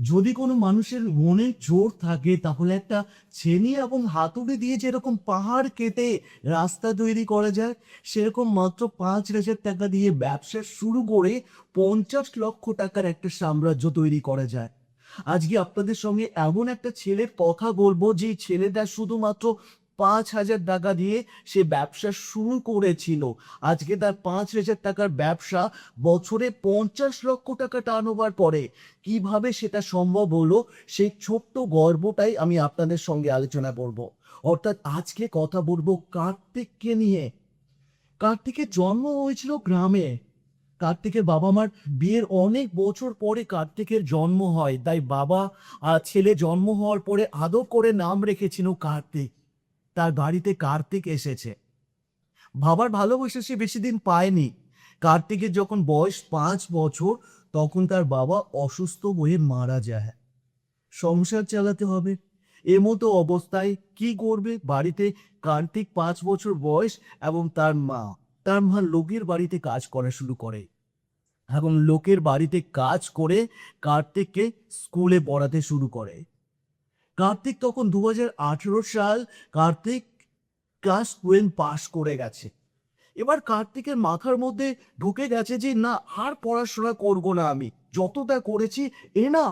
যদি কোনো মানুষের মনে জোর থাকে তাহলে একটা ছেনি এবং হাতুড়ি দিয়ে যেরকম পাহাড় কেটে রাস্তা তৈরি করা যায়, সেরকম মাত্র 5,000 টাকা দিয়ে ব্যবসা শুরু করে 50 লক্ষ টাকার একটা সাম্রাজ্য তৈরি করা যায়। আজকে আপনাদের সঙ্গে এমন একটা ছেলের কথা বলবো যে ছেলেটা শুধুমাত্র 5,000 টাকা দিয়ে সে ব্যবসা শুরু করেছিল। আজকে তার 5,000 টাকার ব্যবসা বছরে 50 লক্ষ টাকা টার্নওভার করে। কিভাবে সেটা সম্ভব হলো, সেই ছোট্ট গল্পটাই আমি আপনাদের সঙ্গে আলোচনা করব। অর্থাৎ আজকে কথা বলবো কার্তিককে নিয়ে। কার্তিকের জন্ম হয়েছিল গ্রামে। কার্তিকের বাবা মার বিয়ের অনেক বছর পরে কার্তিকের জন্ম হয়, তাই বাবা আর ছেলে জন্ম হওয়ার পরে আদর করে নাম রেখেছিল কার্তিক। তার বাড়িতে কার্তিক এসেছে। বাবার ভালোবাসা সে বেশি দিন পায়নি। কার্তিকের যখন বয়স 5 বছর, তখন তার বাবা অসুস্থ হয়ে মারা যায়। সংসার চালাতে হবে, এমতো অবস্থায় কি করবে বাড়িতে? কার্তিক 5 বছর বয়স এবং তার মা লোকের বাড়িতে কাজ করা শুরু করে। এখন লোকের বাড়িতে কাজ করে কার্তিককে স্কুলে পড়াতে শুরু করে। কার্তিক তখন 2018 সাল, কার্তিক ক্লাস 12 পাস করে গেছে। এবার কার্তিকের মাথার মধ্যে ঢুকে গেছে যে না, আর পড়াশোনা করব না, আমি যতটা করেছি না,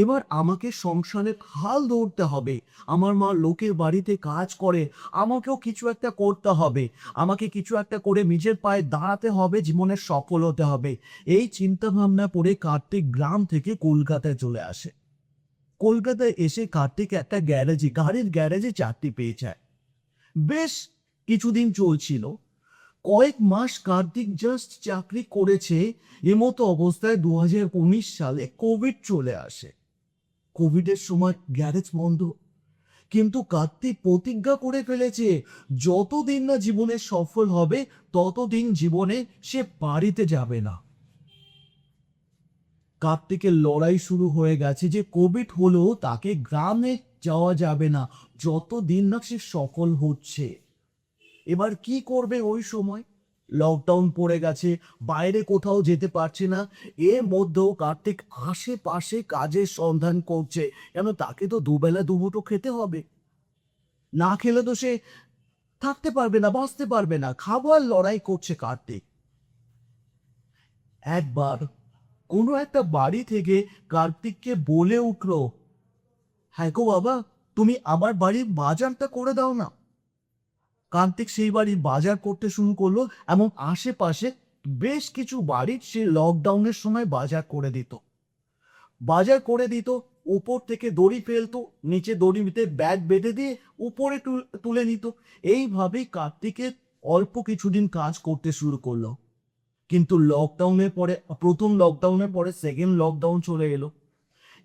এবার আমাকে সংসারের হাল ধরতে হবে। আমার মা লোকের বাড়িতে কাজ করে, আমাকেও কিছু একটা করতে হবে। আমাকে কিছু একটা করে নিজের পায়ে দাঁড়াতে হবে, জীবনে সফল হতে হবে। এই চিন্তা ভাবনা করে কার্তিক গ্রাম থেকে কলকাতায় চলে আসে। কলকাতায় এসে কার্তিক একটা গাড়ির গ্যারেজে চাকরি পেয়ে যায়। বেশ কিছুদিন চলছিল। কয়েক মাস কার্তিক জাস্ট চাকরি করেছে, এমতো অবস্থায় 2019 সালে কোভিড চলে আসে। কোভিডের সময় গ্যারেজ বন্ধ, কিন্তু কার্তিক প্রতিজ্ঞা করে ফেলেছে যতদিন না জীবনে সফল হবে ততদিন জীবনে সে বাড়িতে যাবে না। কার্তিকের লড়াই শুরু হয়ে গেছে যে কোভিড হলেও তাকে গ্রামে যাওয়া যাবে না যতদিন না সে সফল হচ্ছে। এবার কি করবে? ওই সময় লকডাউন পড়ে গেছে, বাইরে কোথাও যেতে পারছে না। এর মধ্যেও কার্তিক আশেপাশে কাজের সন্ধান করছে, কেন তাকে তো দুবেলা দুমুঠো খেতে হবে। না খেলে তো সে থাকতে পারবে না, বাঁচতে পারবে না। খাবার লড়াই করছে কার্তিক। একবার কোনো একটা বাড়ি থেকে কার্তিককে বলে উঠলো, হ্যাঁ গো বাবা, তুমি আমার বাড়ির বাজারটা করে দাও না। কার্তিক সেই বাড়ির বাজার করতে শুরু করলো এবং আশেপাশে বেশ কিছু বাড়ির সে লকডাউনের সময় বাজার করে দিত। উপর থেকে দড়ি ফেলতো, নিচে দড়িতে ব্যাগ বেঁধে দিয়ে উপরে তুলে নিত। এইভাবেই কার্তিকের অল্প কিছুদিন কাজ করতে শুরু করলো। কিন্তু প্রথম লকডাউনের পরে সেকেন্ড লকডাউন চলে এলো।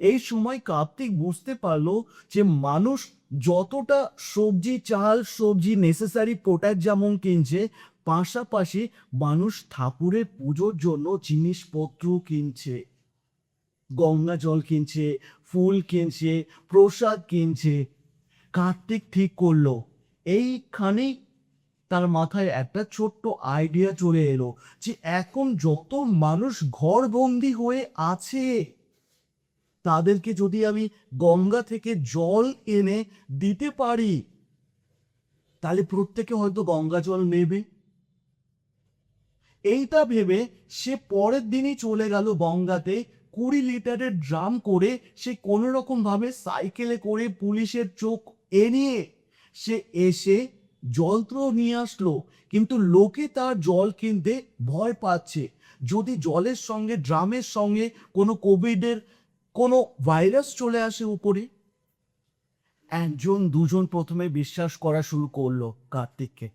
এই সময় কার্তিক বুঝতে পারলো যে মানুষ যতটা সবজি নেসেসারি প্রোডাক্ট যেমন কিনছে, পাশাপাশি মানুষ ঠাকুরের পুজোর জন্য জিনিসপত্র কিনছে, গঙ্গা জল কিনছে, ফুল কিনছে, প্রসাদ কিনছে। কার্তিক ঠিক করলো, এইখানেই তার মাথায় একটা ছোট্ট আইডিয়া চলে এলো যে এখন যত মানুষ ঘরবন্দি হয়ে আছে, তাদেরকে যদি আমি গঙ্গা থেকে জল এনে দিতে পারি, তাহলে প্রত্যেকে হয়তো গঙ্গা জল নেবে। এইটা ভেবে সে পরের দিনই চলে গেল গঙ্গাতে। 20 লিটারের ড্রাম করে সে কোনো রকম ভাবে সাইকেলে করে পুলিশের চোখ এড়িয়ে সে এসে জল তো নিয়ে আসলো, কিন্তু লোকে তার জল কিনতে ভয় পাচ্ছে। যদি জলের সঙ্গে ড্রামের সঙ্গে কোনো কোভিডের কোনো ভাইরাস চলে আসে উপরে। একজন দুজন প্রথমে বিশ্বাস করা শুরু করলো কার্তিককে।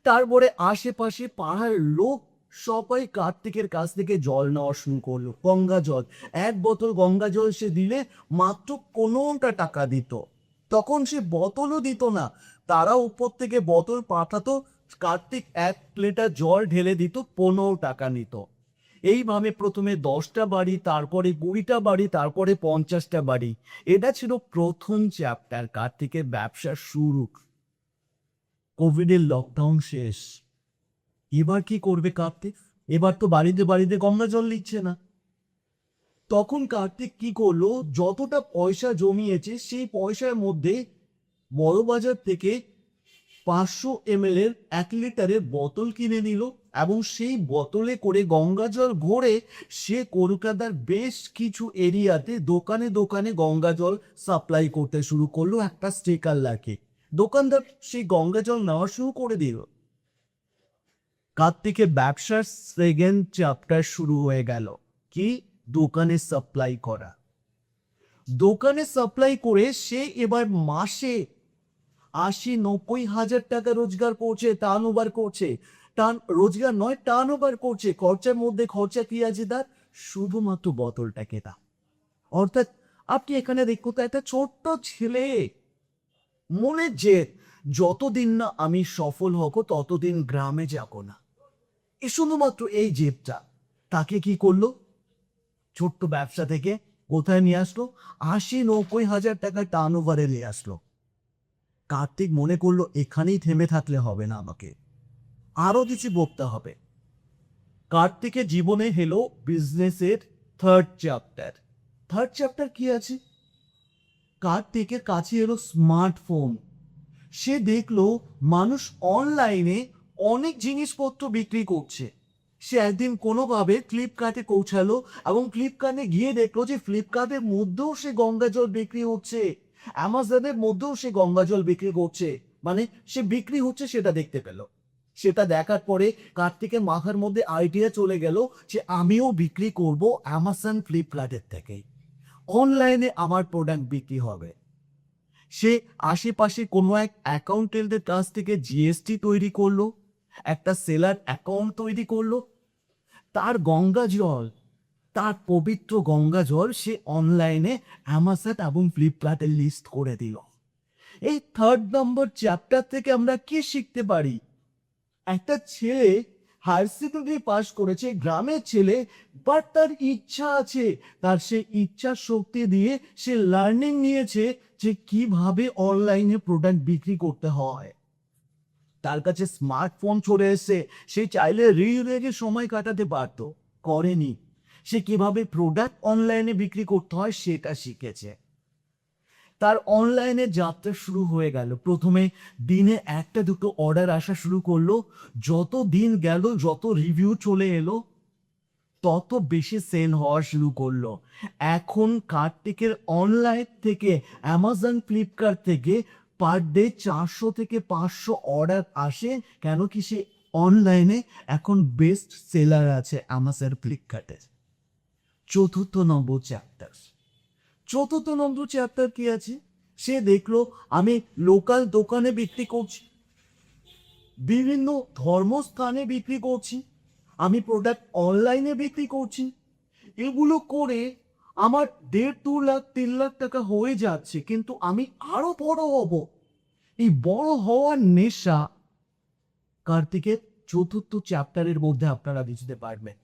তারপরে আশেপাশে পাড়ার লোক সবাই কার্তিকের কাছ থেকে জল নেওয়া শুরু করলো, গঙ্গা জল। 1 বোতল গঙ্গা জল সে দিলে মাত্র 15 টাকা দিত। তখন সে বোতলও দিত না, তারা উপর থেকে বোতল পাঠাতো, কার্তিক 1 লিটার জল ঢেলে দিত, 15 টাকা নিত। এইভাবে প্রথমে 10টা বাড়ি, তারপরে 20টা বাড়ি, তারপরে 50টা বাড়ি। এটা ছিল প্রথম চ্যাপ্টার, কার্তিকের ব্যবসা শুরু। কোভিডের লকডাউন শেষ। এবার কি করবে কার্তিক? এবার তো বাড়িতে বাড়িতে গঙ্গা জল নিচ্ছে না। তখন কার্তিক কি করলো, যতটা পয়সা জমিয়েছে সেই পয়সার মধ্যে বড়বাজার থেকে 500 ml এর 1 লিটারের বোতল কিনে নিল এবং সেই বোতলে করে গঙ্গা জল ভরে সে কলকাতার বেশ কিছু এরিয়াতে দোকানে দোকানে গঙ্গা জল সাপ্লাই করতে শুরু করলো একটা স্টিকার লাগিয়ে। দোকানদার সেই গঙ্গা জল নেওয়া শুরু করে দিল। কার্তিকের ব্যবসার সেকেন্ড চ্যাপ্টার শুরু হয়ে গেল। কি? দোকানে সাপ্লাই করা। দোকানে সাপ্লাই করে সে এবার মাসে 80-90 হাজার টাকা রোজগার করছে, টার্ন ওভার করছে। টার্ন রোজগার নয়, টার্ন ওভার করছে। খরচার মধ্যে খরচা কি আছে তার? শুধুমাত্র বোতলটা কেনা। অর্থাৎ আপনি এখানে দেখুন তো, একটা ছোট্ট ছেলে মনে জেদ, যতদিন না আমি সফল হব ততদিন গ্রামে যাব না। শুধুমাত্র এই জেদটা তাকে কি করলো, ছোট্ট ব্যবসা থেকে কোথায় নিয়ে আসলো? 80-90 হাজার টাকা টার্ন ওভারে নিয়ে আসলো। কার্তিক মনে করলো এখানেই থেমে থাকলে হবে না, আমাকে আরো কিছু বলতে হবে। কার্তিকের জীবনে হলো বিজনেসের থার্ড চ্যাপ্টার। থার্ড চ্যাপ্টার কি আছে? কার্তিকের কাছে এলো স্মার্টফোন। সে দেখলো মানুষ অনলাইনে অনেক জিনিসপত্র বিক্রি করছে। সে একদিন কোনোভাবে ফ্লিপকার্টে পৌঁছালো এবং ফ্লিপকার্টে গিয়ে দেখলো যে ফ্লিপকার্টের মধ্যেও সে গঙ্গা জল বিক্রি হচ্ছে, অ্যামাজনের মধ্যেও সে গঙ্গা জল বিক্রি করছে, মানে সে বিক্রি হচ্ছে সেটা দেখতে পেল। সেটা দেখার পরে কার্তিকের মাথার মধ্যে আইডিয়া চলে গেল যে আমিও বিক্রি করব অ্যামাজন ফ্লিপকার্টের থেকে, অনলাইনে আমার প্রোডাক্ট বিক্রি হবে। সে আশেপাশে কোনো এক অ্যাকাউন্টেন্টের কাছ থেকে জিএসটি তৈরি করলো, একটা সেলার অ্যাকাউন্ট তৈরি করলো। তার গঙ্গা জল, তার পবিত্র গঙ্গা জল সে অনলাইনে অ্যামাজন এবং ফ্লিপকার্টে লিস্ট করে দিল। এই থার্ড নম্বর চ্যাপ্টার থেকে আমরা কি শিখতে পারি? একটা ছেলে হায়ার সেকেন্ডারি পাস করেছে, গ্রামের ছেলে, বাট তার ইচ্ছা আছে। তার সেই ইচ্ছা শক্তি দিয়ে সে লার্নিং নিয়েছে যে কিভাবে অনলাইনে প্রোডাক্ট বিক্রি করতে হয়। তার কাছে স্মার্টফোন চলে এসে সে চাইলে রিল রেখে সময় কাটাতে পারতো, করেনি। সে কিভাবে প্রোডাক্ট অনলাইনে বিক্রি করতে হয় সেটা শিখেছে। তার অনলাইনে যাত্রা শুরু হয়ে গেল। প্রথমে দিনে একটা দুটো অর্ডার আসা শুরু করলো। যত দিন গেল, যত রিভিউ চলে এলো, তত বেশি সেল হওয়া শুরু করলো। এখন কার্তিকের অনলাইন থেকে, অ্যামাজন ফ্লিপকার্ট থেকে পার ডে 400 থেকে 500 অর্ডার আসে। কেন কি? সে অনলাইনে এখন বেস্ট সেলার আছে অ্যামাজন ফ্লিপকার্টের। চতুর্থ নম্বর চ্যাপ্টার। চতুর্থ নম্বর চ্যাপ্টার কি আছে? সে দেখলো আমি লোকাল দোকানে বিক্রি করছি, বিভিন্ন ধর্মস্থানে বিক্রি করছি, আমি প্রোডাক্ট অনলাইনে বিক্রি করছি। এগুলো করে আমার 1.5-2 লাখ 3 লাখ টাকা হয়ে যাচ্ছে, কিন্তু আমি আরো বড় হব। এই বড় হওয়ার নেশা কার্তিকের চতুর্থ চ্যাপ্টারের মধ্যে আপনারা বুঝতে পারবেন।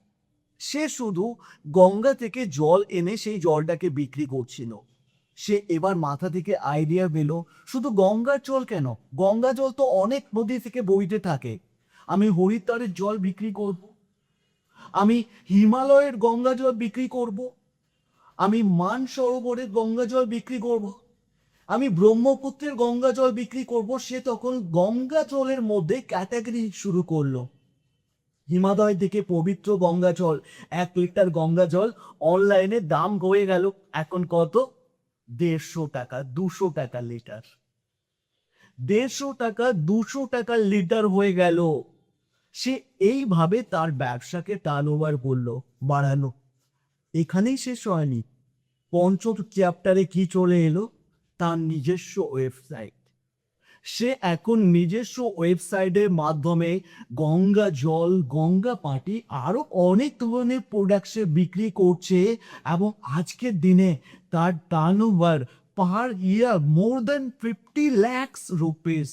সে শুধু গঙ্গা থেকে জল এনে সেই জলটাকে বিক্রি করছিল। সে এবার মাথা থেকে আইডিয়া পেল, শুধু গঙ্গার জল কেন, গঙ্গা জল তো অনেক নদী থেকে বইতে থাকে। আমি হরিদ্বারের জল বিক্রি করব, আমি হিমালয়ের গঙ্গা জল বিক্রি করব, আমি মানসরোবরের গঙ্গা জল বিক্রি করব, আমি ব্রহ্মপুত্রের গঙ্গা জল বিক্রি করব। সে তখন গঙ্গা জলের মধ্যে ক্যাটাগরি শুরু করলো। হিমালয় থেকে পবিত্র গঙ্গা জল, 1 লিটার গঙ্গা জল অনলাইনে দাম হয়ে গেল এখন কত? 150 টাকা, 200 টাকা লিটার। 150 টাকা, 200 টাকা লিটার হয়ে গেল। সে এইভাবে তার ব্যবসাকে টার্ন ওভার করলো, বাড়ানো। এখানেই শেষ হয়নি। পঞ্চম চ্যাপ্টারে কি চলে এলো? তার নিজস্ব ওয়েবসাইট। সে এখন নিজস্ব ওয়েবসাইটের মাধ্যমে গঙ্গা জল, গঙ্গা পাটি আরো অনেক ধরনের প্রোডাক্ট সে বিক্রি করছে এবং আজকের দিনে তার টার্নওভার পার ইয়ার মোর দ্যান 50 lakhs রুপিস।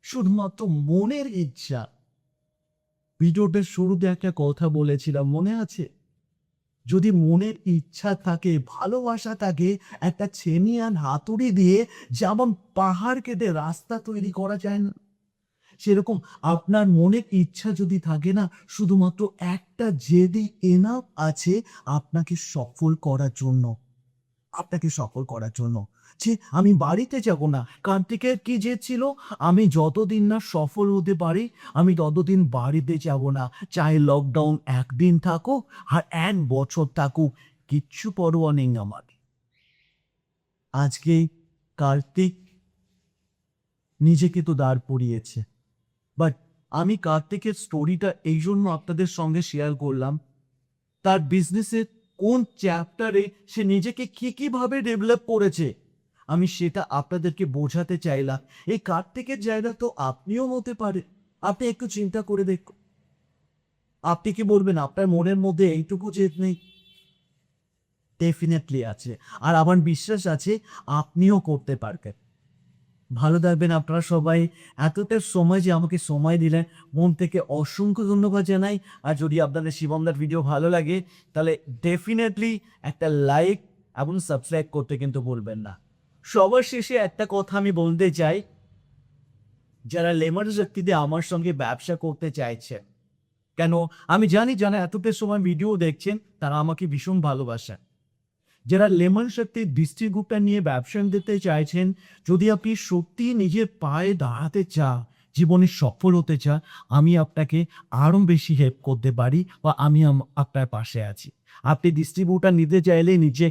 শুধুমাত্র মনের ইচ্ছা। ভিডিওটার শুরুতে একটা কথা বলেছিলাম, মনে আছে? যদি মনের ইচ্ছা থাকে, ভালোবাসা থাকে, একটা ছেনি আর হাতুড়ি দিয়ে যেমন পাহাড় কেটে রাস্তা তৈরি করা যায় না, সেরকম আপনার মনের ইচ্ছা যদি থাকে না, শুধুমাত্র একটা জেদই এনাফ আছে আপনাকে সফল করার জন্য। আপনাকে সফল করার জন্য। যে আমি বাড়িতে যাবো না। কার্তিকের কি জেদ ছিল? আমি যতদিন না সফল হতে পারি, আমি ততদিন বাড়িতে যাবো না। চাহে লকডাউন ১ দিন থাকুক আর ১ বছর থাকুক, কিচ্ছু পরোয়া নেই আমার। আজকে কার্তিক নিজেকে তো দাঁড় করিয়েছে। বাট আমি কার্তিকের স্টোরিটা এই জন্য আপনাদের সঙ্গে শেয়ার করলাম, তার বিজনেসের কোন চ্যাপ্টারে সে নিজেকে কিভাবে ডেভেলপ করেছে, আমি সেটা আপনাদেরকে বোঝাতে চাইলাম। এই কার্তিকের জায়গা তো আপনিও হতে পারে। আপনি একটু চিন্তা করে দেখুন। আপনি কি বলবেন আপনার মনের মধ্যে এইটুকু জেদ নেই? ডেফিনেটলি আছে। আর আমার বিশ্বাস আছে আপনিও করতে পারবেন। ভালো থাকবেন আপনারা সবাই। এতটা সময় যে আমাকে সময় দিলেন, মন থেকে অসংখ্য ধন্যবাদ জানাই। আর যদি আপনাদের শিবমদার ভিডিও ভালো লাগে, তাহলে ডেফিনেটলি একটা লাইক এবং সাবস্ক্রাইব করতে কিন্তু ভুলবেন না। সবার শেষে একটা কথা আমি বলতে চাই, যারা লেমন শক্তিতে আমার সঙ্গে ব্যবসা করতে চাইছে, কেন আমি জানি যারা এতটা সময় ভিডিও দেখছেন তারা আমাকে ভীষণ ভালোবাসেন। যারা লেমন শক্তির ডিস্ট্রিবিউটর নিয়ে ব্যবসা দিতে চাইছেন, যদি আপনি সত্যিই নিজের পায়ে দাঁড়াতে চান, জীবনে সফল হতে চান, আমি আপনাকে আরও বেশি হেল্প করতে পারি বা আমি আপনার পাশে আছি। আপনি ডিস্ট্রিবিউটর নিতে চাইলে নিচে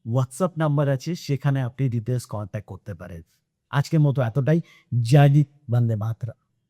হোয়াটসঅ্যাপ নাম্বার আছে, সেখানে আপনি ডিটেলস কন্ট্যাক্ট করতে পারেন। আজকের মতো এতটাই। জয় হিন্দ, বন্দে মাতরম।